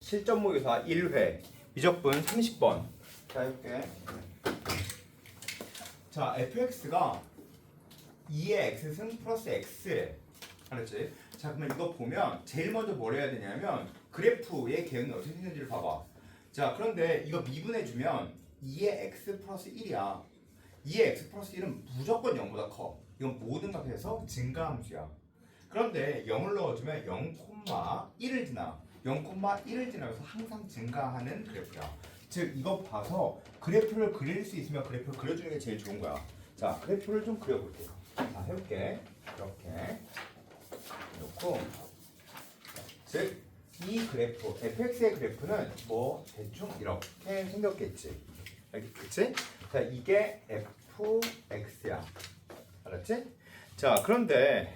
실전 모의고사 1회 미적분 30번. 자, 해볼게. 자, fx가 2의 x승 플러스 x래. 알았지? 자, 그러면 이거 보면 제일 먼저 뭘 해야 되냐면 그래프의 개형이 어떻게 생겼는지를 봐봐. 자, 그런데 이거 미분해주면 2의 x 플러스 1이야. 2의 x 플러스 1은 무조건 0보다 커. 이건 모든 값에서 증가함수야. 그런데 0을 넣어주면 0,1을 지나. 0,1을 지나면서 항상 증가하는 그래프야. 즉 이거 봐서 그래프를 그릴 수 있으면 그래프를 그려주는 게 제일 좋은 거야. 자, 그래프를 좀 그려볼게요. 자, 해볼게. 이렇게 놓고, 즉 이 그래프, fx의 그래프는 뭐 대충 이렇게 생겼겠지. 그치? 자, 이게 fx야. 알았지? 자, 그런데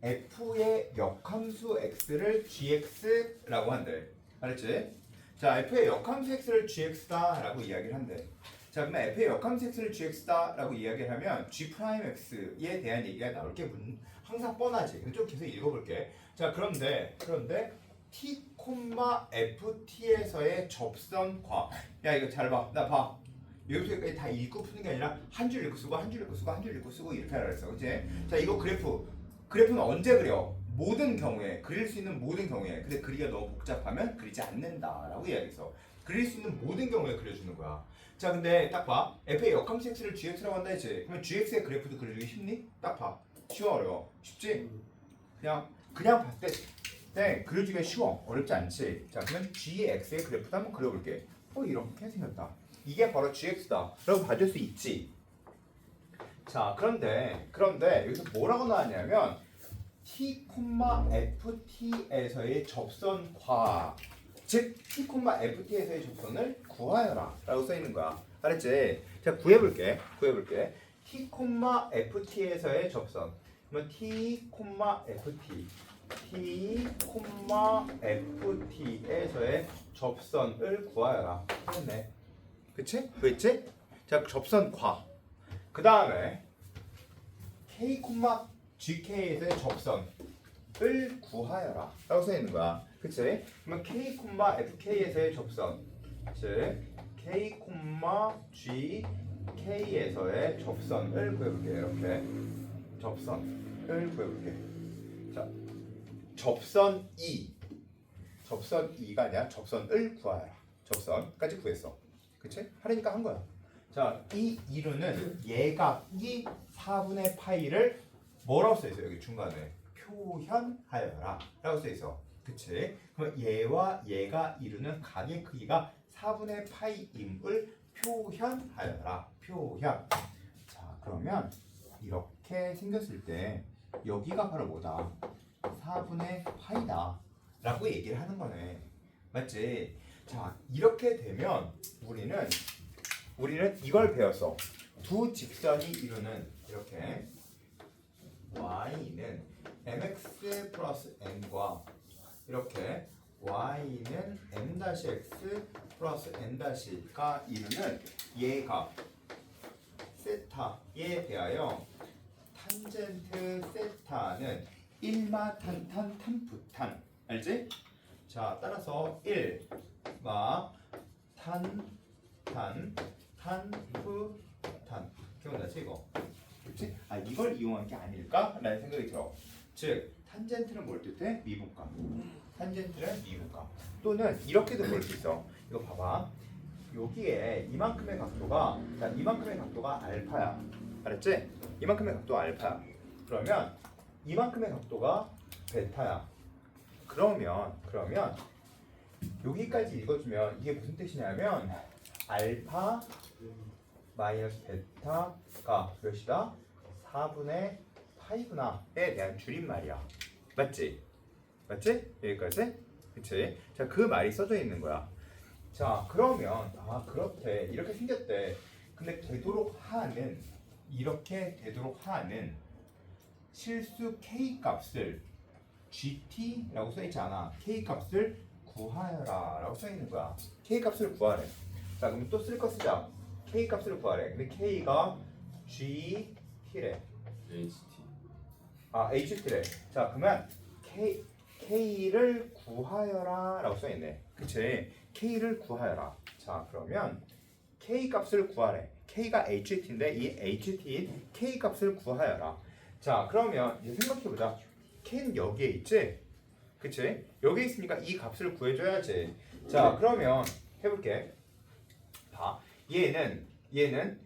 f의 역함수 x를 gx라고 한대. 알았지? 자, f의 역함수 x를 gx다라고 이야기를 한대. 자, 그러면 f의 역함수 x를 gx다라고 이야기를 하면 g'x에 대한 얘기가 나올 게 항상 뻔하지. 근데 좀 계속 읽어볼게. 자, 그런데 t, ft에서의 접선과, 야 이거 잘 봐. 나 봐. 여기서까지 다 읽고 푸는 게 아니라 한 줄 읽고 쓰고 한 줄 읽고 쓰고 한 줄 읽고 쓰고 이렇게 하라 그랬어. 그치? 자, 이거 그래프는 언제 그려? 모든 경우에, 그릴 수 있는 모든 경우에. 근데 그리기가 너무 복잡하면 그리지 않는다라고 이야기했어. 그릴 수 있는 모든 경우에 그려주는 거야. 자, 근데 딱 봐. f의 역함수 x를 gx라고 한다 했지. 그러면 gx의 그래프도 그리기 쉽니? 딱 봐. 쉬워, 어려워? 쉽지? 그냥 봤을 때 그려주기가 쉬워. 어렵지 않지. 자, 그러면 gx의 그래프도 한번 그려볼게. 이렇게 생겼다. 이게 바로 gx다 라고 봐줄 수 있지. 자, 그런데 여기서 뭐라고 나왔냐면 t, ft에서의 접선과, 즉 t, ft에서의 접선을 구하여라 라고 써있는 거야. 알았지? 자, 구해볼게. t, ft에서의 접선. 그러면 t, ft에서의 접선을 구하여라 했네. 그치? 그랬지? 자, 접선과, 그 다음에 k, gk에서의 접선을 구하여라 라고 써있는 거야. 그치? 그러면 k, fk에서의 접선, 즉 k, gk에서의 접선을 구해볼게. 이렇게 접선을 구해볼게. 자, 접선 2가 아니라 접선을 구하여라. 접선까지 구했어. 그치? 하려니까 한 거야. 자, 이 이루는 예각이 4분의 파이를 뭐라고 써있어? 여기 중간에 표현하여라 라고 써있어. 그치? 그럼 얘와 얘가 이루는 각의 크기가 4분의 파이임을 표현하여라. 표현. 자, 그러면 이렇게 생겼을 때 여기가 바로 뭐다? 4분의 파이다 라고 얘기를 하는 거네. 맞지? 자, 이렇게 되면 우리는 이걸 배웠어. 두 직선이 이루는 이렇게 y는 mx 플러스 n과 이렇게 y는 m-x 플러스 n-가 이루는 얘가 세타에 대하여 탄젠트 세타는 1마탄탄 탄부탄. 알지? 자, 따라서 1마 탄부탄. 기억나지 이거? 그렇지? 이걸 이용한 게 아닐까라는 생각이 들어. 즉 탄젠트는 뭘 뜻해? 미분값. 탄젠트는 미분값. 또는 이렇게도 볼 수 있어. 이거 봐봐. 여기에 이만큼의 각도가, 자, 이만큼의 각도가 알파야. 알았지? 이만큼의 각도가 알파야. 그러면 이만큼의 각도가 베타야. 그러면 여기까지 읽어주면 이게 무슨 뜻이냐면 알파 마이너스 베타가 몇이다? 4분의 파이구나에 대한 줄임말이야. 맞지? 여기까지? 그치? 자, 그 말이 써져 있는 거야. 자, 그러면 그렇대. 이렇게 생겼대. 근데 이렇게 되도록 하는 실수 k 값을 gt라고 써있지 않아. k 값을 구하여라 라고 써있는 거야. k 값을 구하래. 자, 그럼 또 쓸 거 쓰자. k 값을 구하래. 근데 k가 gt래. HT. ht래. 자, 그러면 K를 구하여라 라고 써있네. 그치? K를 구하여라. 자, 그러면 K 값을 구하래. K가 HT인데 이 HT인 K 값을 구하여라. 자, 그러면 이제 생각해보자. K는 여기에 있지? 그치? 여기 있으니까 이 값을 구해줘야지. 자, 그러면 해볼게. 봐. 얘는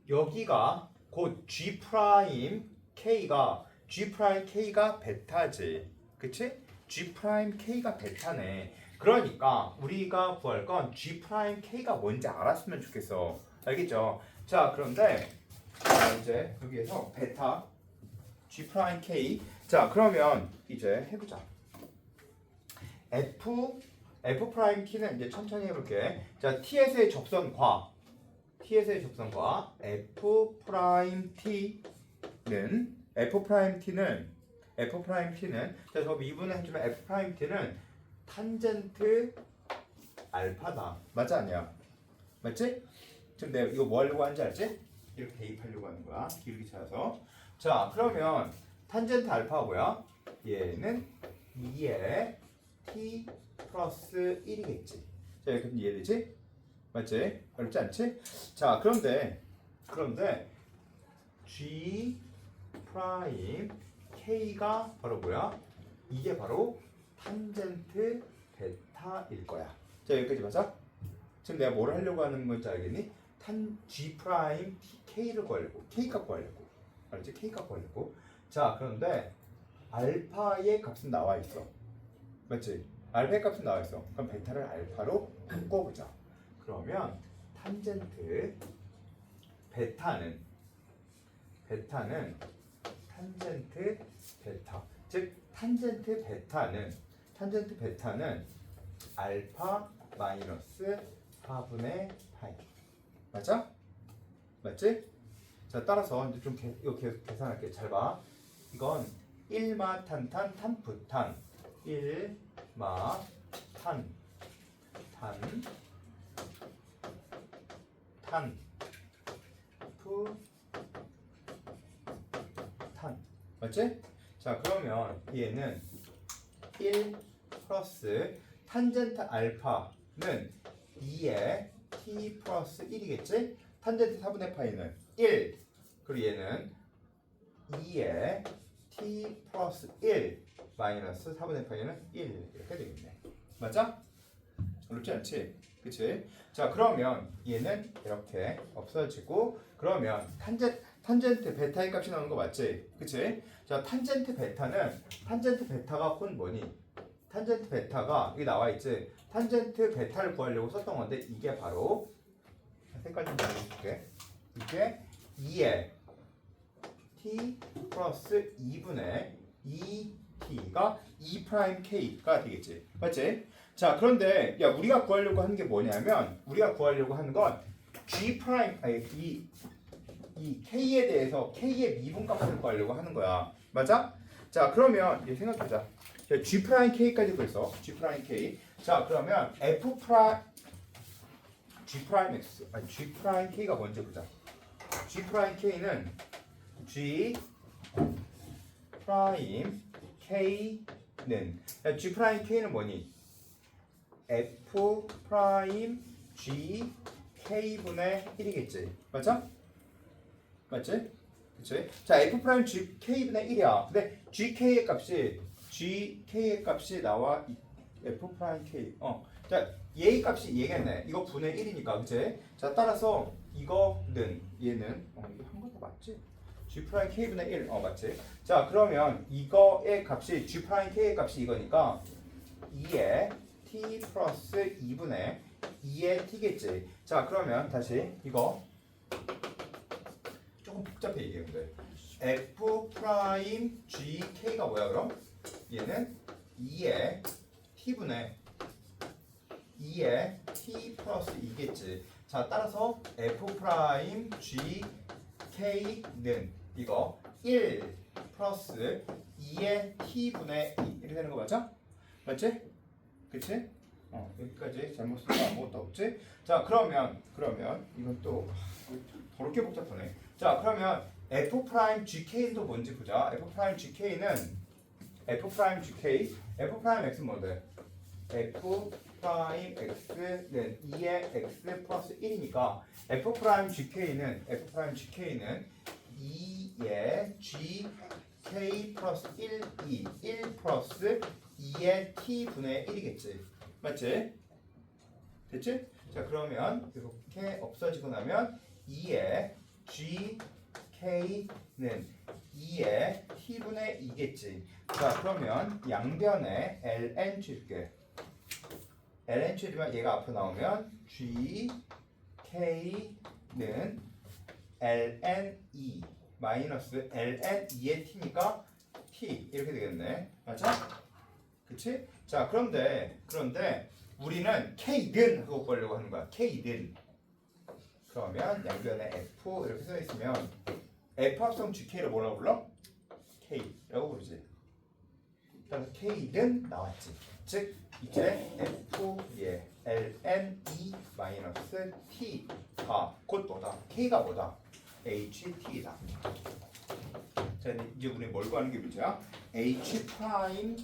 여기가 곧 G 프라임 K가 베타지. 그치? G 프라임 K가 베타네. 그러니까 우리가 구할 건 G 프라임 K가 뭔지 알았으면 좋겠어. 알겠죠? 자, 그런데 이제 여기에서 베타 G 프라임 K. 자, 그러면 이제 해보자. F 프라임 T는 이제 천천히 해볼게. 자, T에서의 접선과 F 프라임 T는 자, 저 미분을 해주면 F 프라임 T는 탄젠트 알파다. 맞지 않냐? 맞지? 지금 내가 이거 뭐 하려고 하는지 알지? 이렇게 대입하려고 하는 거야. 기울기 찾아서. 자, 그러면 탄젠트 알파가 뭐야? 얘는 2의 t 플러스 1이겠지. 자, 이렇게 이해되지? 맞지? 어렵지 않지? 자, 그런데 G 프라임 K가 바로 뭐야? 이게 바로 탄젠트 베타일 거야. 자, 여기까지 맞아? 지금 내가 뭘 하려고 하는 건지 알겠니? G 프라임 K를 구하려고. K 값 구하려고. 알았지? K 값 구하려고. 자, 그런데 알파의 값은 나와 있어. 맞지? 알파의 값은 나와 있어. 그럼 베타를 알파로 바꿔보자. 그러면 탄젠트 베타는 탄젠트 베타. 즉 탄젠트 베타는 알파 마이너스 4분의 파이. 맞아? 맞지? 자, 따라서 이제 좀 이거 계속 계산할게. 잘 봐. 이건 1마 탄탄 탄부탄 1마 탄 부 탄. 맞지? 자, 그러면 얘는 1 플러스 탄젠트 알파는 2의 t 플러스 1이겠지? 탄젠트 4분의 파이는 1. 그리고 얘는 2의 t 플러스 1 마이너스 4분의 파이는 1 이렇게 되겠네. 맞아? 어렵지 않지? 그치? 자, 그러면 얘는 이렇게 없어지고, 그러면 탄젠트 베타의 값이 나오는 거 맞지? 그치? 자, 탄젠트 베타가 곧 뭐니? 탄젠트 베타가 여기 나와 있지? 탄젠트 베타를 구하려고 썼던 건데, 이게 바로 색깔 좀 바꿔줄게. 이게 2의 t 플러스 2분의 2t가 2'K가 되겠지. 맞지? 자, 그런데 야, 우리가 구하려고 하는 게 뭐냐면, 우리가 구하려고 하는 건 G 프라임 이 K에 대해서 K의 미분값을 구하려고 하는 거야. 맞아? 자, 그러면 이제 생각해보자. 자, G 프라임 K까지 구했어. G 프라임 K. 자, 그러면 G 프라임 K가 뭔지 보자. G 프라임 K는 G 프라임 K는 G 프라임 K는 뭐니? F 프라임 G K분의 1이겠지. 맞아? 맞지? 그치? 자, F 프라임 G K분의 1이야. 근데 GK의 값이 나와 F 프라임 K. 자, 얘의 값이 얘겠네. 이거 분의 1이니까, 그치? 자, 따라서 이거는 얘는 이거 한 거 다 맞지? G 프라임 K분의 1. 맞지? 자, 그러면 이거의 값이 G 프라임 K의 값이 이거니까 2의 T 플러스 2분의 2의 T겠지. 자, 그러면 다시 이거 조금 복잡해 이게. 근데 F 프라임 GK가 뭐야 그럼? 얘는 2의 T분의 2의 T 플러스 2겠지. 자, 따라서 F 프라임 GK는 이거 1 플러스 2의 T분의 2 이렇게 되는 거 맞아? 맞지? 그치? 여기까지 잘못 쓴 거 아무것도 없지? 자, 그러면 이건 또 더럽게 복잡하네. 자, 그러면 F 프라임 GK는 또 뭔지 보자. F 프라임 GK는 f 프라임 gk f 프라임 x는 뭔데? f 프라임 x는 2의 x 플러스 1이니까 f 프라임 gk는 2의 gk 플러스 1 플러스 2의 t 분의 1이겠지. 맞지? 됐지? 자 그러면 이렇게 없어지고 나면 2의 gk는 2의 t분의 2겠지. 자 그러면 양변에 ln 줄게. ln 줄이면 얘가 앞으로 나오면 gk는 ln 2 마이너스 ln 2의 t니까 t 이렇게 되겠네. 맞아? 그치? 자 그런데 우리는 k는 하고 보려고 하는 거야. k는 그러면 양변에 f 이렇게 써 있으면 f 합성 gk를 뭐라고 불러? k라고 부르지. 그래서 k는 나왔지. 즉 이제 f의 ln 2 마이너스 t가 곧 뭐다? k가 뭐다? ht다. 자 이제 우리 뭘 구하는 게 문제야? h 프라임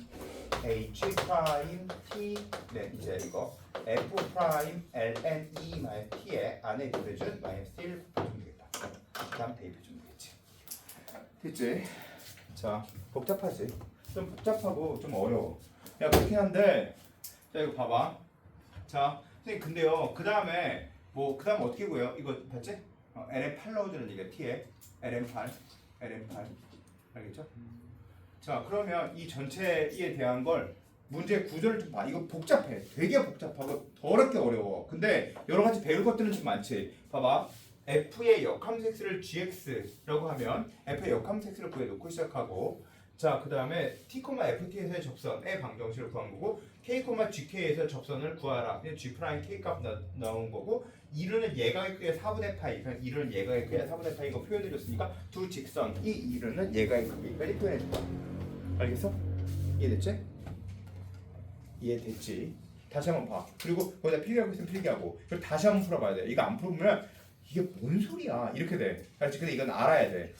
t는 이제 이거 f 프라임 ln 2 마이너스 t의 안에 대입해준 마이너스 1 곱해주면 되겠다. 다음 대입해주면 되겠지. 됐지? 자 복잡하지? 좀 복잡하고 좀 어려워. 야 그렇긴 한데 자 이거 봐봐. 자 선생님 근데요 그 다음에 어떻게 구해요? 이거 봤지? ln8 넣어주는 얘기야. t에 ln8 알겠죠? 자 그러면 이 전체에 대한 걸 문제 구조를 좀 봐. 이거 복잡해. 되게 복잡하고 더럽게 어려워. 근데 여러 가지 배울 것들은 좀 많지. 봐봐. f의 역함수 x를 gx라고 하면 f의 역함수 x를 구해놓고 시작하고 자 그 다음에 t, ft에서의 접선의 방정식을 구한 거고 k, gk에서 접선을 구하라. g 프라임 k 값 나온 거고 이르는 예각의 크기의 4분의 파이 그냥 이르는 예각의 크기의 4분의 파이 이거 표현해줬으니까 두 직선이 이르는 예각의 크기까지 표현해준다. 알겠어? 이해됐지? 이해됐지? 다시 한번 봐. 그리고 거기다 필기하고 있으면 필기하고 그리고 다시 한번 풀어봐야 돼. 이거 안 풀으면 이게 뭔 소리야 이렇게 돼. 알지? 근데 이건 알아야 돼.